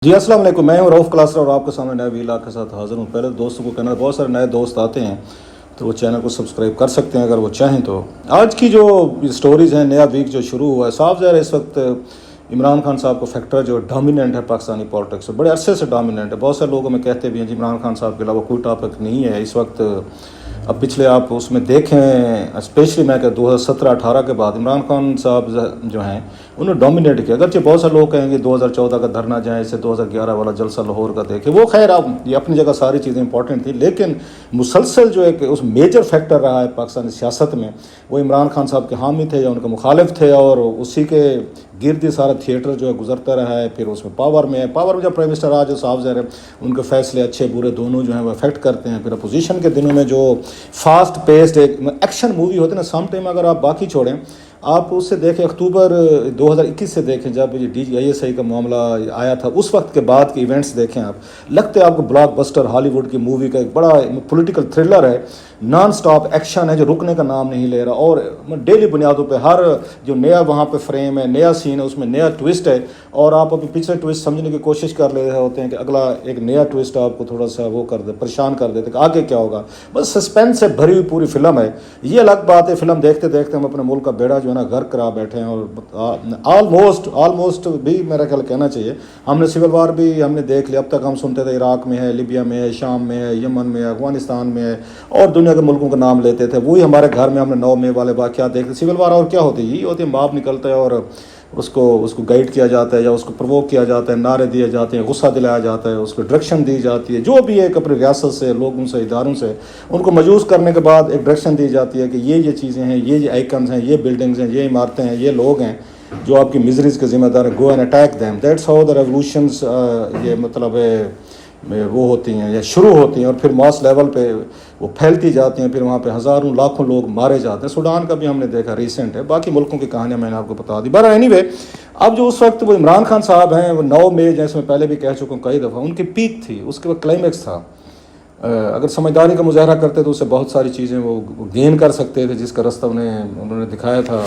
جی السلام علیکم، میں ہوں رؤف کلاسر اور آپ کے سامنے نئے ویلاگ کے ساتھ حاضر ہوں۔ پہلے دوستوں کو کہنا، بہت سارے نئے دوست آتے ہیں تو وہ چینل کو سبسکرائب کر سکتے ہیں اگر وہ چاہیں تو۔ آج کی جو سٹوریز ہیں، نیا ویک جو شروع ہوا ہے، صاف ظاہر ہے اس وقت عمران خان صاحب کو فیکٹر جو ڈومیننٹ ہے پاکستانی پالیٹکس سے، بڑے عرصے سے ڈومیننٹ ہے۔ بہت سارے لوگوں میں کہتے بھی ہیں جی عمران خان صاحب کے علاوہ کوئی ٹاپک نہیں ہے اس وقت۔ اب پچھلے آپ اس میں دیکھیں، اسپیشلی میں کہ 2017-18 کے بعد عمران خان صاحب جو ہیں انہوں نے ڈومینیٹ کیا۔ اگرچہ بہت سے لوگ کہیں گے 2014 کا دھرنا جائیں، اسے 2011 والا جلسہ لاہور کا دیکھیں، وہ خیر اب یہ اپنی جگہ ساری چیزیں امپورٹنٹ تھیں، لیکن مسلسل جو ایک اس میجر فیکٹر رہا ہے پاکستانی سیاست میں، وہ عمران خان صاحب کے حامی تھے یا ان کے مخالف تھے، اور اسی کے گرد ہی سارا تھیٹر جو ہے گزرتا رہا ہے۔ پھر اس میں پاور میں جب پرائم منسٹر آ جو صاف ظاہر ہے ان کے فیصلے اچھے برے دونوں جو ہیں وہ افیکٹ کرتے ہیں۔ پھر اپوزیشن کے دنوں میں جو فاسٹ پیسڈ ایک ایکشن مووی ہوتی ہے نا، سم ٹائم اگر آپ باقی چھوڑیں، آپ اس سے دیکھیں اکتوبر 2021 سے دیکھیں جب یہ DGISI کا معاملہ آیا تھا، اس وقت کے بعد کے ایونٹس دیکھیں آپ، لگتے ہیں آپ کو بلاک بسٹر ہالی ووڈ کی مووی کا ایک بڑا پولیٹیکل تھرلر ہے، نان سٹاپ ایکشن ہے جو رکنے کا نام نہیں لے رہا، اور ڈیلی بنیادوں پہ ہر جو نیا وہاں پہ فریم ہے، نیا سین ہے، اس میں نیا ٹوسٹ ہے، اور آپ ابھی پچھلے ٹوسٹ سمجھنے کی کوشش کر رہے ہوتے ہیں کہ اگلا ایک نیا ٹوسٹ آپ کو تھوڑا سا وہ کر دے، پریشان کر دیتے کہ آگے کیا ہوگا۔ بس سسپینس سے بھری ہوئی پوری فلم ہے۔ یہ الگ بات ہے، فلم دیکھتے دیکھتے ہم اپنے ملک کا بیڑا جو ہے نا غرق کرا بیٹھے ہیں، اور آلموسٹ بھی میرا خیال کہنا چاہیے ہم نے سول وار بھی ہم نے دیکھ لیا۔ اب تک ہم سنتے تھے عراق میں ہے، لیبیا میں ہے، شام میں ہے، یمن میں ہے، افغانستان میں ہے، اور دنیا کے ملکوں کا نام لیتے تھے۔ وہی ہمارے گھر میں ہم نے 9 مئی والے واقعات دیکھتے۔ سول وار اور کیا ہوتی ہے؟ یہی ہوتی ہے باپ نکلتا ہے اور اس کو گائیڈ کیا جاتا ہے یا اس کو پرووک کیا جاتا ہے، نعرے دیے جاتے ہیں، غصہ دلایا جاتا ہے، اس کو ڈائریکشن دی جاتی ہے، جو بھی ایک اپنی ریاست سے، لوگوں سے، اداروں سے ان کو مجوز کرنے کے بعد ایک ڈائریکشن دی جاتی ہے کہ یہ چیزیں ہیں، یہ آئیکنز ہیں، یہ بلڈنگز ہیں، یہ عمارتیں ہیں، یہ لوگ ہیں جو آپ کی مزریز کے ذمہ دار ہیں، go and attack them. That's how the ریولوشنز یہ مطلب وہ ہوتی ہیں یا شروع ہوتی ہیں، اور پھر ماس لیول پہ وہ پھیلتی جاتی ہیں، پھر وہاں پہ ہزاروں لاکھوں لوگ مارے جاتے ہیں۔ سوڈان کا بھی ہم نے دیکھا، ریسنٹ ہے، باقی ملکوں کی کہانیاں میں نے آپ کو بتا دی۔ بہرحال اینی وے، اب جو اس وقت وہ عمران خان صاحب ہیں، وہ 9 مئی جیسے میں پہلے بھی کہہ چکا ہوں کئی دفعہ، ان کی پیک تھی، اس کے بعد کلائمیکس تھا۔ اگر سمجھداری کا مظاہرہ کرتے تو اس سے بہت ساری چیزیں وہ گین کر سکتے تھے، جس کا رستہ انہوں نے دکھایا تھا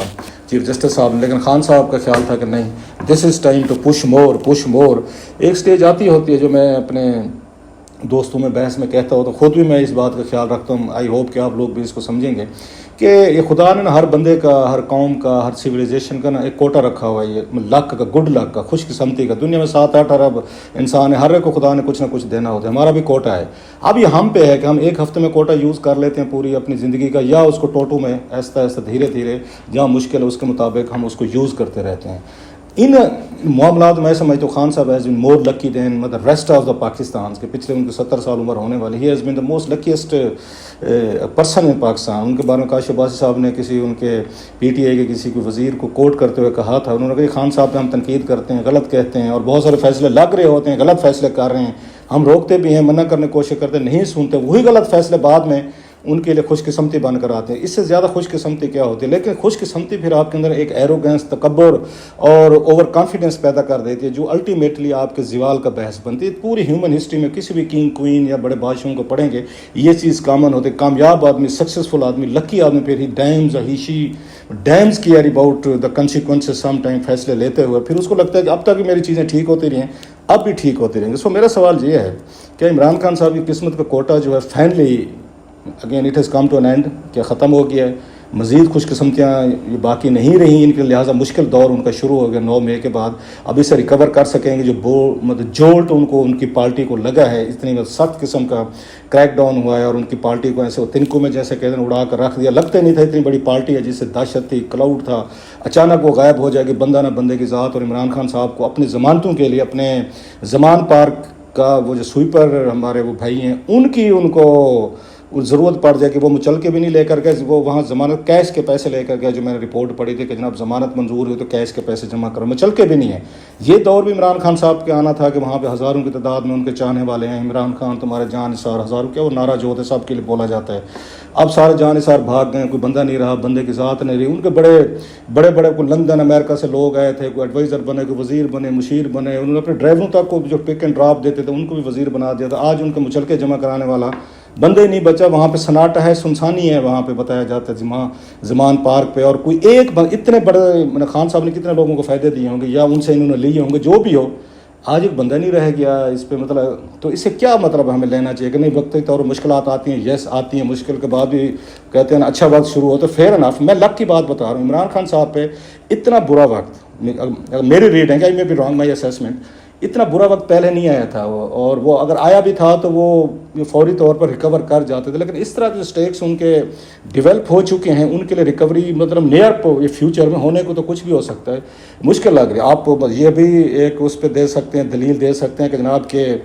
چیف جسٹس صاحب نے، لیکن خان صاحب کا خیال تھا کہ نہیں، دس از ٹائم ٹو پش مور۔ ایک سٹیج آتی ہوتی ہے جو میں اپنے دوستوں میں بحث میں کہتا ہوں، تو خود بھی میں اس بات کا خیال رکھتا ہوں، آئی ہوپ کہ آپ لوگ بھی اس کو سمجھیں گے کہ یہ خدا نے نا ہر بندے کا، ہر قوم کا، ہر سویلائزیشن کا نا ایک کوٹا رکھا ہوا ہے، یہ لک کا، گڈ لک کا، خوش قسمتی کا۔ دنیا میں 7-8 ارب انسان ہے، ہر ایک کو خدا نے کچھ نہ کچھ دینا ہوتا ہے، ہمارا بھی کوٹا ہے۔ اب یہ ہم پہ ہے کہ ہم ایک ہفتے میں کوٹا یوز کر لیتے ہیں پوری اپنی زندگی کا، یا اس کو ٹوٹو میں آہستہ آہستہ دھیرے دھیرے جہاں مشکل ہے اس کے مطابق ہم اس کو یوز کرتے رہتے ہیں۔ ان معاملات میں سمجھتا ہوں خان صاحب ہیز بن مور لکی دین مطلب ریسٹ آف دا پاکستان کے، پچھلے ان کے 70 سال عمر ہونے والی، he has been the most luckiest person in Pakistan. ان کے بارے میں کاشف عباسی صاحب نے کسی ان کے PTI کے کسی کوئی وزیر کو کوٹ کرتے ہوئے کہا تھا، انہوں نے کہا خان صاحب پہ ہم تنقید کرتے ہیں، غلط کہتے ہیں، اور بہت سارے فیصلے لگ رہے ہوتے ہیں، غلط فیصلے کر رہے ہیں، ہم روکتے بھی ہیں، منع کرنے کی کوشش کرتے ہیں، نہیں سنتے، وہی غلط فیصلے بعد میں ان کے لیے خوش قسمتی بن کر آتے ہیں۔ اس سے زیادہ خوش قسمتی کیا ہوتی ہے؟ لیکن خوش قسمتی پھر آپ کے اندر ایک ایروگینس، تکبر اور اوور کانفیڈنس پیدا کر دیتی ہے، جو الٹیمیٹلی آپ کے زوال کا باعث بنتی ہے۔ پوری ہیومن ہسٹری میں کسی بھی کنگ، کوئین یا بڑے بادشاہوں کو پڑھیں گے، یہ چیز کامن ہوتی ہے۔ کامیاب آدمی، سکسیزفل آدمی، لکی آدمی، پھر he damns care about the consequences some time, فیصلے لیتے ہوئے پھر اس کو لگتا ہے کہ اب تک بھی میری چیزیں ٹھیک ہوتی رہی ہیں، اب بھی ٹھیک ہوتی رہیں گی۔ سو میرا سوال یہ ہے کہ عمران خان صاحب کی قسمت کا کوٹا جو ہے finally again it has come to an end, کیا ختم ہو گیا ہے؟ مزید خوش قسمتیاں یہ باقی نہیں رہیں ان کے، لہٰذا مشکل دور ان کا شروع ہو گیا 9 مئی کے بعد۔ اب اسے ریکور کر سکیں گے جو مطلب جولٹ ان کی پارٹی کو لگا ہے، اتنی سخت قسم کا کریک ڈاؤن ہوا ہے، اور ان کی پارٹی کو ایسے تنکوں میں جیسے کہتے ہیں اڑا کر رکھ دیا۔ لگتے نہیں تھا اتنی بڑی پارٹی ہے جس سے دہشت تھی، کلاؤڈ تھا، اچانک وہ غائب ہو جائے گی، بندہ نہ بندے کی ذات۔ اور عمران خان صاحب کو اپنی ضمانتوں کے لیے اپنے زمان پارک کا وہ جو سویپر ہمارے وہ بھائی ہیں ان کو ضرورت پڑ جائے کہ وہ مچل کے بھی نہیں لے کر گئے، وہ وہاں ضمانت کیش کے پیسے لے کر گئے، جو میں نے رپورٹ پڑھی تھی کہ جناب ضمانت منظور ہوئی تو کیش کے پیسے جمع کرو، مچل کے بھی نہیں ہے۔ یہ دور بھی عمران خان صاحب کے آنا تھا کہ وہاں پہ ہزاروں کی تعداد میں ان کے چاہنے والے ہیں، عمران خان تمہارے جان نثار، ہزاروں کیا وہ نعرہ جو ہوتا ہے سب کے لیے بولا جاتا ہے۔ اب سارے جان نثار بھاگ گئے، کوئی بندہ نہیں رہا، بندے کی ذات نہیں رہی۔ ان کے بڑے کوئی لندن امریکہ سے لوگ آئے تھے، کوئی ایڈوائزر بنے، کوئی وزیر بنے، مشیر بنے، انہوں نے اپنے ڈرائیوروں تک کو جو پک اینڈ ڈراپ دیتے تھے ان کو بھی وزیر بنا دیا تھا۔ آج ان کے مچلکے جمع کرانے والا بندے ہی نہیں بچا، وہاں پہ سناٹا ہے، سنسانی ہے، وہاں پہ بتایا جاتا ہے زمان پارک پہ، اور کوئی ایک اتنے بڑے خان صاحب نے کتنے لوگوں کو فائدے دیے ہوں گے یا ان سے انہوں نے لیے ہوں گے، جو بھی ہو، آج ایک بندہ نہیں رہ گیا اس پہ، مطلب تو اس سے کیا مطلب ہمیں لینا چاہیے کہ نہیں وقتی طور پر مشکلات آتی ہیں، یس آتی ہیں، مشکل کے بعد بھی کہتے ہیں نا اچھا وقت شروع ہو تو فیئر انف. میں لک کی بات بتا رہا ہوں، عمران خان صاحب پہ اتنا برا وقت، میری ریڈ ہے کہ I may be wrong my assessment, اتنا برا وقت پہلے نہیں آیا تھا وہ، اور وہ اگر آیا بھی تھا تو وہ فوری طور پر ریکور کر جاتے تھے. لیکن اس طرح کے اسٹیکس ان کے ڈیولپ ہو چکے ہیں، ان کے لیے ریکوری مطلب نیئر فیوچر میں ہونے کو تو کچھ بھی ہو سکتا ہے، مشکل لگ رہی ہے. آپ یہ بھی ایک اس پہ دے سکتے ہیں، دلیل دے سکتے ہیں کہ جناب کہ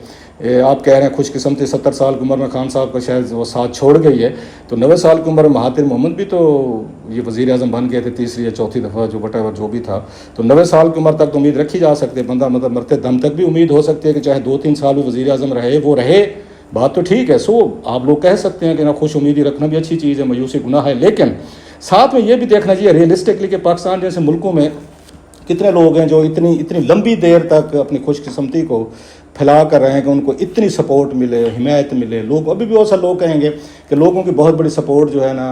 آپ کہہ رہے ہیں خوش قسمتی 70 سال کی عمر میں خان صاحب کا شاید وہ ساتھ چھوڑ گئی ہے، تو 90 سال کی عمر میں مہاتیر محمد بھی تو یہ وزیر اعظم بن گئے تھے تیسری یا چوتھی دفعہ، جو وٹ ایور جو بھی تھا. تو 90 سال کی عمر تک تو امید رکھی جا سکتی ہے، بندہ مطلب مرتے دم تک بھی امید ہو سکتی ہے کہ چاہے 2-3 سال بھی وزیر اعظم رہے وہ رہے، بات تو ٹھیک ہے. سو آپ لوگ کہہ سکتے ہیں کہ نا خوش امیدی رکھنا بھی اچھی چیز ہے، مایوسی گناہ ہے، لیکن ساتھ میں یہ بھی دیکھنا چاہیے ریئلسٹکلی کہ پاکستان جیسے ملکوں میں کتنے لوگ ہیں جو اتنی لمبی دیر تک اپنی خوش قسمتی کو پھیلا کر رہے ہیں کہ ان کو اتنی سپورٹ ملے، حمایت ملے. لوگ ابھی بھی بہت سارے لوگ کہیں گے کہ لوگوں کی بہت بڑی سپورٹ جو ہے نا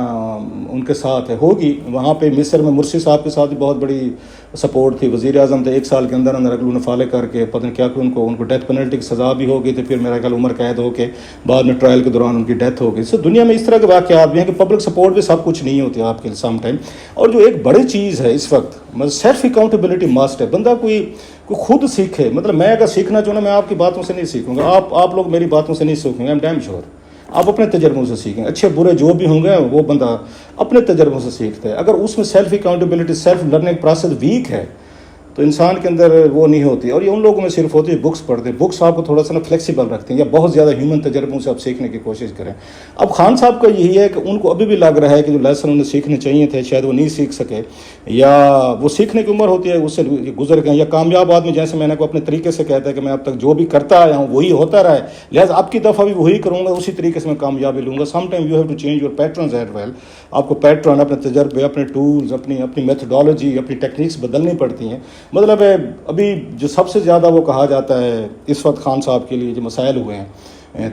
ان کے ساتھ ہے، ہوگی. وہاں پہ مصر میں مرسی صاحب کے ساتھ بھی بہت بڑی سپورٹ تھی، وزیر اعظم تھے، 1 سال کے اندر اگر انہوں نے فالے کر کے پتہ نہیں کیا کہ ان کو ڈیتھ پینلٹی کی سزا بھی ہو گئی تھی، پھر میرا خیال عمر قید ہو کے بعد میں ٹرائل کے دوران ان کی ڈیتھ ہو گئی. سو دنیا میں اس طرح کے واقعات بھی ہیں کہ پبلک سپورٹ بھی سب کچھ نہیں ہوتی آپ کے سم ٹائم. اور جو ایک بڑی چیز ہے اس وقت مطلب سیلف اکاؤنٹیبلٹی مسٹ ہے، بندہ کوئی خود سیکھے. مطلب میں اگر سیکھنا چاہوں میں آپ کی باتوں سے نہیں سیکھوں گا، آپ لوگ میری باتوں سے نہیں سیکھیں گے، ایم ڈیم شیور. آپ اپنے تجربوں سے سیکھیں، اچھے برے جو بھی ہوں گے وہ بندہ اپنے تجربوں سے سیکھتا ہے. اگر اس میں self accountability, self learning process weak ہے تو انسان کے اندر وہ نہیں ہوتی. اور یہ ان لوگوں میں صرف ہوتی ہے بکس پڑھتے ہیں، بکس آپ کو تھوڑا سا نا فلیکسیبل رکھتے ہیں، یا بہت زیادہ ہیومن تجربوں سے آپ سیکھنے کی کوشش کریں. اب خان صاحب کا یہی ہے کہ ان کو ابھی بھی لگ رہا ہے کہ جو لیسن انہیں سیکھنے چاہیے تھے شاید وہ نہیں سیکھ سکے، یا وہ سیکھنے کی عمر ہوتی ہے اس سے گزر گئے، یا کامیاب آدمی جیسے میں نے کو اپنے طریقے سے کہتا ہے کہ میں اب تک جو بھی کرتا آیا ہوں وہی ہوتا رہا ہے، لہٰذا اب کی دفعہ بھی وہی کروں گا، اسی طریقے سے میں کامیابی لوں گا. Some time you have to change your patterns as well. آپ کو پیٹرن، اپنے تجربے، اپنے ٹولز، اپنی میتھڈالوجی، اپنی ٹیکنیکس بدلنی پڑتی ہیں. مطلب ابھی جو سب سے زیادہ وہ کہا جاتا ہے اس وقت خان صاحب کے لیے جو مسائل ہوئے ہیں،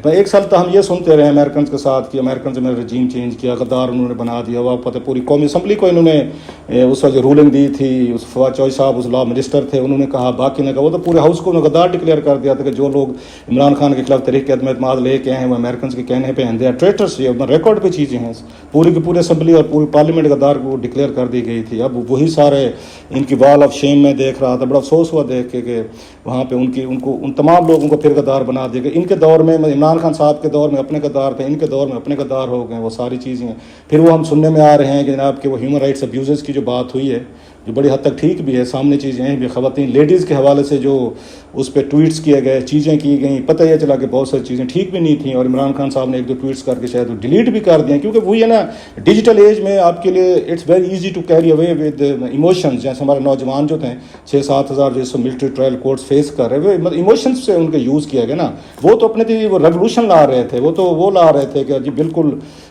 تو 1 سال تو ہم یہ سنتے رہے امریکنز کے ساتھ کہ امریکنز نے رجیم چینج کیا، غدار انہوں نے بنا دیا. وہ پتہ پوری قومی اسمبلی کو انہوں نے اس وقت جو رولنگ دی تھی، اس فواد چوہدری صاحب اس لا منسٹر تھے، انہوں نے کہا، باقی نے کہا، وہ تو پورے ہاؤس کو انہوں نے غدار ڈکلیئر کر دیا تھا کہ جو لوگ عمران خان کے خلاف تحریک عدم اعتماد لے کے ہیں وہ امریکنز کے کہنے پہ ہیں، دے آر ٹریٹرس. یہ ریکارڈ پہ چیزیں ہیں، پوری کی پوری اسمبلی اور پوری پارلیمنٹ غدار کو ڈکلیئر کر دی گئی تھی. اب وہی سارے ان کی وال آف شیم میں دیکھ رہا تھا، بڑا افسوس ہوا دیکھ کے کہ وہاں پہ ان تمام لوگوں کو پھر غدار بنا دیا گیا. ان کے دور میں عمران خان صاحب کے دور میں اپنے غدار تھے، ان کے دور میں اپنے غدار ہو گئے، وہ ساری چیزیں ہیں. پھر وہ ہم سننے میں آ رہے ہیں کہ جناب کہ وہ ہیومن رائٹس ابیوزز کی جو بات ہوئی ہے، جو بڑی حد تک ٹھیک بھی ہے، سامنے چیزیں ہیں بھی، خواتین لیڈیز کے حوالے سے جو اس پہ ٹویٹس کیے گئے، چیزیں کی گئیں، پتہ یہ چلا کہ بہت ساری چیزیں ٹھیک بھی نہیں تھیں، اور عمران خان صاحب نے 1-2 ٹویٹس کر کے شاید وہ ڈیلیٹ بھی کر دیں، کیونکہ وہی ہے نا ڈیجیٹل ایج میں آپ کے لیے it's very easy to carry away with emotions. جیسے ہمارے نوجوان جو تھے 6-7 ہزار جیسے ملٹری ٹرائل کورٹس فیس کر رہے ہوئے، مطلب ایموشنز سے ان کے یوز کیا گیا نا. وہ تو اپنے وہ ریولوشن لا رہے تھے، وہ لا رہے تھے کہ جی بالکل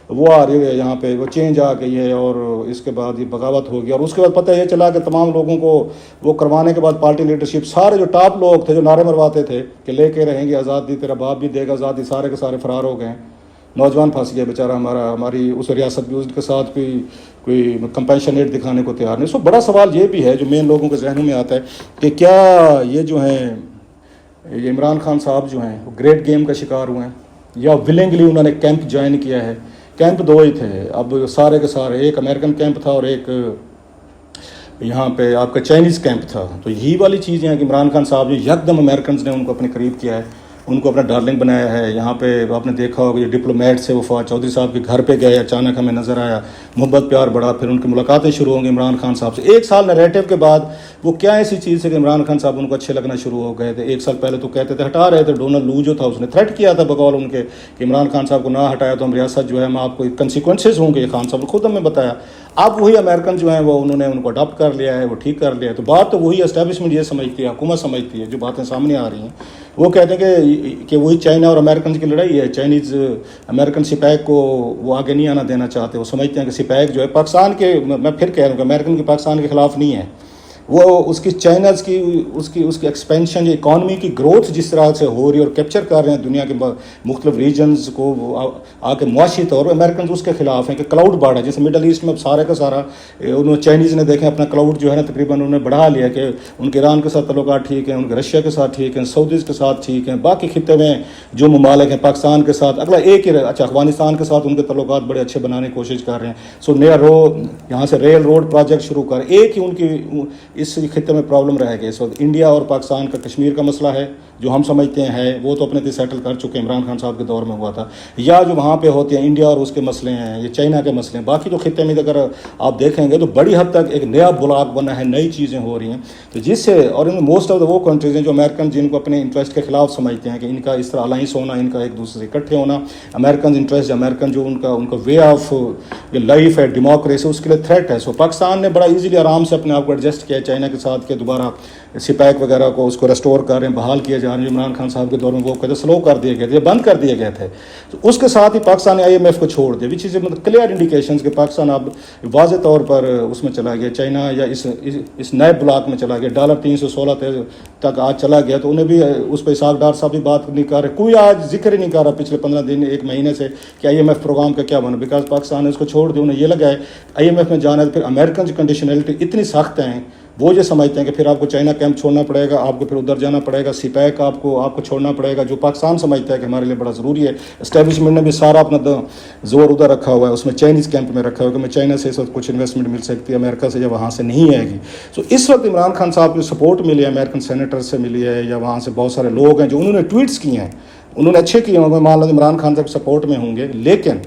وہ آ رہی ہے یہاں پہ، وہ چینج آ گئی ہے، اور اس کے بعد یہ بغاوت ہو گیا. اور اس کے بعد پتہ یہ چلا کہ تمام لوگوں کو وہ کروانے کے بعد پارٹی لیڈرشپ سارے جو ٹاپ لوگ تھے جو نعرے مرواتے تھے کہ لے کے رہیں گے آزادی، تیرا باپ بھی دے گا آزادی، سارے کے سارے فرار ہو گئے. نوجوان پھنس گیا بیچارہ ہماری اس ریاست بھی، اس کے ساتھ کوئی کمپیشنیٹ دکھانے کو تیار نہیں. سو بڑا سوال یہ بھی ہے جو مین لوگوں کے ذہنوں میں آتا ہے کہ کیا یہ جو ہیں یہ عمران خان صاحب جو ہیں وہ گریٹ گیم کا شکار ہوئے ہیں، یا ولنگلی انہوں نے کیمپ جوائن کیا ہے. کیمپ 2 ہی تھے، اب سارے کے سارے، ایک امریکن کیمپ تھا اور ایک یہاں پہ آپ کا چائنیز کیمپ تھا. تو یہی والی چیزیں ہیں کہ عمران خان صاحب جو یکدم امریکنز نے ان کو اپنے قریب کیا ہے، ان کو اپنا ڈارلنگ بنایا ہے. یہاں پہ آپ نے دیکھا ہوگا یہ ڈپلومیٹ سے وہ فواد چوہدری صاحب کے گھر پہ گئے، اچانک ہمیں نظر آیا، محبت پیار بڑھا، پھر ان کی ملاقاتیں شروع ہوں گی عمران خان صاحب سے. 1 سال نیریٹو کے بعد وہ کیا ایسی چیز ہے کہ عمران خان صاحب ان کو اچھے لگنا شروع ہو گئے تھے. 1 سال پہلے تو کہتے تھے ہٹا رہے تھے، ڈونلڈ لو جو تھا اس نے تھریٹ کیا تھا بقول ان کے کہ عمران خان صاحب کو نہ ہٹایا تو ہم ریاست جو ہے ہم آپ کو کنسیکوینسز ہوں گے. خان صاحب نے خود ہمیں بتایا. اب وہی امریکن جو ہیں وہ انہوں نے ان کو اڈاپٹ کر لیا ہے، وہ ٹھیک کر لیا ہے. تو بات تو وہی اسٹیبلشمنٹ یہ سمجھتی ہے، حکومت سمجھتی ہے، جو باتیں سامنے آ رہی ہیں وہ کہتے ہیں کہ وہی چائنا اور امریکن کی لڑائی ہے. چائنیز امریکن سپیک کو وہ آگے نہیں آنا دینا چاہتے. وہ سمجھتے ہیں کہ سپیک جو ہے پاکستان کے، میں پھر کہہ رہا ہوں کہ امریکن کی پاکستان کے خلاف نہیں ہے، وہ اس کی چائناز کی اس کی ایکسپینشن جو اکانومی کی گروتھ جس طرح سے ہو رہی ہے اور کیپچر کر رہے ہیں دنیا کے مختلف ریجنز کو آ کے معاشی طور پر امریکنز اس کے خلاف ہیں کہ کلاؤڈ بڑھا ہے. جیسے مڈل ایسٹ میں اب سارے کا سارا انہوں چائنیز نے دیکھیں اپنا کلاؤڈ جو ہے نا تقریباً انہوں نے بڑھا لیا کہ ان کے ایران کے ساتھ تعلقات ٹھیک ہیں, ان کے رشیا کے ساتھ ٹھیک ہیں, سعودیز کے ساتھ ٹھیک ہیں, باقی خطے میں جو ممالک ہیں پاکستان کے ساتھ اگلا ایک ہی اچھا افغانستان کے ساتھ ان کے تعلقات بڑے اچھے بنانے کی کوشش کر رہے ہیں. سو نیا یہاں سے ریل روڈ پروجیکٹ شروع کر ایک ہی ان کی اس خطے میں پرابلم رہ گئی. اس وقت انڈیا اور پاکستان کا کشمیر کا مسئلہ ہے جو ہم سمجھتے ہیں وہ تو اپنے سیٹل کر چکے ہیں, عمران خان صاحب کے دور میں ہوا تھا, یا جو وہاں پہ ہوتے ہیں انڈیا اور اس کے مسئلے ہیں, یہ چائنا کے مسئلے ہیں. باقی تو خطے میں اگر آپ دیکھیں گے تو بڑی حد تک ایک نیا بلاک بنا ہے, نئی چیزیں ہو رہی ہیں. تو جس سے اور ان موسٹ آف دا وہ کنٹریز ہیں جو امریکن جن کو اپنے انٹرسٹ کے خلاف سمجھتے ہیں کہ ان کا اس طرح الائنس ہونا, ان کا ایک دوسرے سے اکٹھے ہونا, امریکن انٹرسٹ امریکن جو ان کا وے آف لائف ہے ڈیموکریسی اس کے لیے تھریٹ ہے. سو پاکستان نے بڑا ایزیلی آرام سے اپنے آپ کو ایڈجسٹ کیا چائنا کے ساتھ کہ دوبارہ سپیک وغیرہ کو اس کو ریسٹور کر رہے ہیں, بحال کیے جا رہے ہیں. عمران خان صاحب کے دور میں وہ کہتے سلو کر دیے گئے تھے, بند کر دیے گئے تھے. تو اس کے ساتھ ہی پاکستان نے IMF کو چھوڑ دیا, وچ از مطلب کلیئر انڈیکیشنز کہ پاکستان اب واضح طور پر اس میں چلا گیا, چائنا یا اس نئے بلاک میں چلا گیا. $316 تک آج چلا گیا. تو انہیں بھی اس پہ اسحاق ڈار صاحب بھی بات نہیں کر رہے, کوئی آج ذکر ہی نہیں کر رہا پچھلے 15 دن ایک مہینے سے کہ IMF پروگرام کا کیا بنا, بیکاز پاکستان نے اس کو چھوڑ دیا. انہیں یہ لگا ہے IMF میں جانا ہے. پھر امریکن کی کنڈیشنلٹی اتنی سخت ہیں, وہ یہ سمجھتے ہیں کہ پھر آپ کو چائنا کیمپ چھوڑنا پڑے گا, آپ کو پھر ادھر جانا پڑے گا, سپیک آپ کو چھوڑنا پڑے گا, جو پاکستان سمجھتا ہے کہ ہمارے لیے بڑا ضروری ہے. اسٹیبلشمنٹ نے بھی سارا اپنا زور ادھر رکھا ہوا ہے, اس میں چائنیز کیمپ میں رکھا ہوا ہے کہ میں چائنا سے اس وقت کچھ انویسٹمنٹ مل سکتی ہے, امریکہ سے یا وہاں سے نہیں آئے گی. سو اس وقت عمران خان صاحب کی سپورٹ ملی ہے, امریکن سینیٹر سے ملی ہے, یا وہاں سے بہت سارے لوگ ہیں جو انہوں نے ٹویٹس کیے ہیں, انہوں نے اچھے کیے ہیں, مان لو عمران خان صاحب سپورٹ میں ہوں گے, لیکن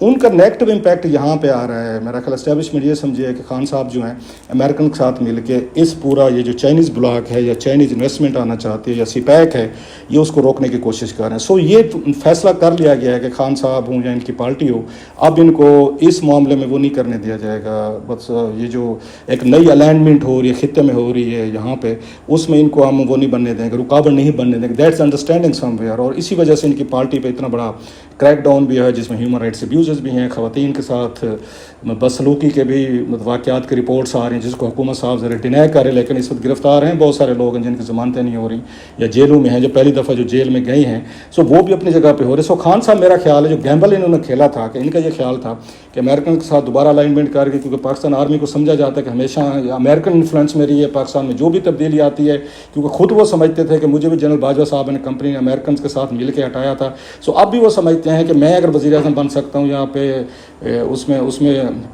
ان کا نیگیٹو امپیکٹ یہاں پہ آ رہا ہے. میرا خیال اسٹیبلشمنٹ یہ سمجھے کہ خان صاحب جو ہیں امریکن کے ساتھ مل کے اس پورا یہ جو چائنیز بلاک ہے یا چائنیز انویسٹمنٹ آنا چاہتی ہے یا سپیک ہے, یہ اس کو روکنے کی کوشش کر رہے ہیں. سو یہ فیصلہ کر لیا گیا ہے کہ خان صاحب ہوں یا ان کی پارٹی ہو, اب ان کو اس معاملے میں وہ نہیں کرنے دیا جائے گا. بس یہ جو ایک نئی الائنمنٹ ہو رہی ہے خطے میں ہو رہی ہے یہاں پہ, اس میں ان کو ہم وہ نہیں بننے دیں گے, رکاوٹ نہیں بننے دیں گے. That's understanding some where. اور اسی وجہ سے ان کی پارٹی پہ اتنا بڑا کریک ڈاؤن بھی ہے جس میں ہیومن رائٹس ابیوزز بھی ہیں, خواتین کے ساتھ بدسلوکی کے بھی واقعات کی رپورٹس آ رہی ہیں جس کو حکومت صاحب ذرا ڈینائی کر رہے ہیں, لیکن اس وقت گرفتار ہیں بہت سارے لوگ ہیں جن کی ضمانتیں نہیں ہو رہی یا جیلوں میں ہیں, جو پہلی دفعہ جو جیل میں گئے ہیں. سو وہ بھی اپنی جگہ پہ ہو رہے. سو خان صاحب میرا خیال ہے جو گیمبل انہوں نے کھیلا تھا کہ ان کا یہ خیال تھا کہ امریکن کے ساتھ دوبارہ الائنمنٹ کر کے, کیونکہ پاکستان آرمی کو سمجھا جاتا ہے کہ ہمیشہ امریکن انفلوئنس میں رہی ہے پاکستان میں جو بھی تبدیلی آتی ہے, کیونکہ خود وہ سمجھتے تھے کہ مجھے بھی جنرل باجوہ صاحب نے کمپنی نے امریکنس کے ساتھ مل کے ہٹایا تھا. سو اب بھی وہ سمجھتے ہیں کہ میں اگر وزیر اعظم بن سکتا ہوں یہاں پہ اس میں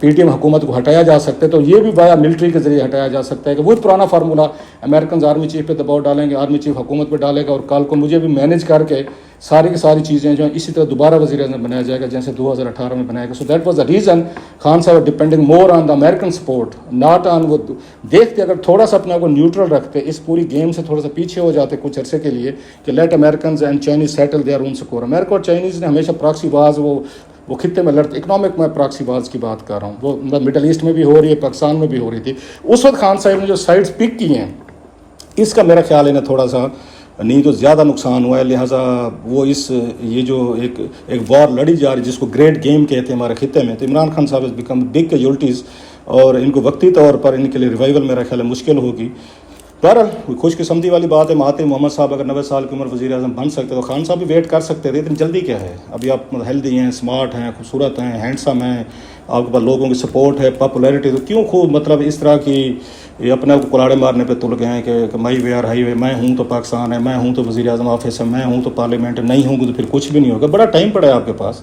PTM حکومت کو ہٹایا جا سکتا ہے, تو یہ بھی وایا ملٹری کے ذریعے ہٹایا جا سکتا ہے کہ وہ پرانا فارمولا امریکنز آرمی چیف پہ دباؤ ڈالیں گے, آرمی چیف حکومت پہ ڈالے گا, اور کل کو مجھے بھی مینیج کر کے ساری کی ساری چیزیں جو ہیں اسی طرح دوبارہ وزیر اعظم بنایا جائے گا جیسے 2018 میں بنایا گیا. So that was the reason Khan sahab depending more on the American support, not on. وہ دیکھتے اگر تھوڑا سا اپنے آپ کو نیوٹرل رکھتے, اس پوری گیم سے تھوڑا سا پیچھے ہو جاتے کچھ عرصے کے لیے کہ let Americans and Chinese settle their own score. امریکہ اور چائنیز نے ہمیشہ پراکسی باز وہ خطے میں لڑتے, اکنامک میں پراکسی باز کی بات کر رہا ہوں, وہ مڈل ایسٹ میں بھی ہو رہی ہے, پاکستان میں بھی ہو رہی تھی. اس وقت خان صاحب نے جو سائڈز پک کی ہیں اس کا میرا خیال ہے تھوڑا سا نہیں تو زیادہ نقصان ہوا ہے. لہٰذا وہ یہ جو ایک وار لڑی جا رہی جس کو گریٹ گیم کہتے ہیں ہمارے خطے میں, تو عمران خان صاحب بیکم بگ کیجولٹیز, اور ان کو وقتی طور پر ان کے لیے ریوائول میرا خیال ہے مشکل ہوگی. بہرحال خوش قسمتی والی بات ہے, مہاتیر محمد صاحب اگر 90 سال کی عمر وزیر اعظم بن سکتے تو خان صاحب بھی ویٹ کر سکتے تھے. اتنی جلدی کیا ہے, ابھی آپ ہیلدی ہیں, اسمارٹ ہیں, خوبصورت ہیں, ہینڈسم ہیں, آپ کے پاس لوگوں کی سپورٹ ہے, پاپولیرٹی, تو کیوں خوب مطلب اس طرح کی اپنے آپ کو کلاڑے مارنے پہ تل گئے ہیں کہ مائی وے آر ہائی وے, میں ہوں تو پاکستان ہے, میں ہوں تو وزیر اعظم آفس ہے, میں ہوں تو پارلیمنٹ, نہیں ہوں گے تو پھر کچھ بھی نہیں ہوگا. بڑا ٹائم پڑا ہے آپ کے پاس.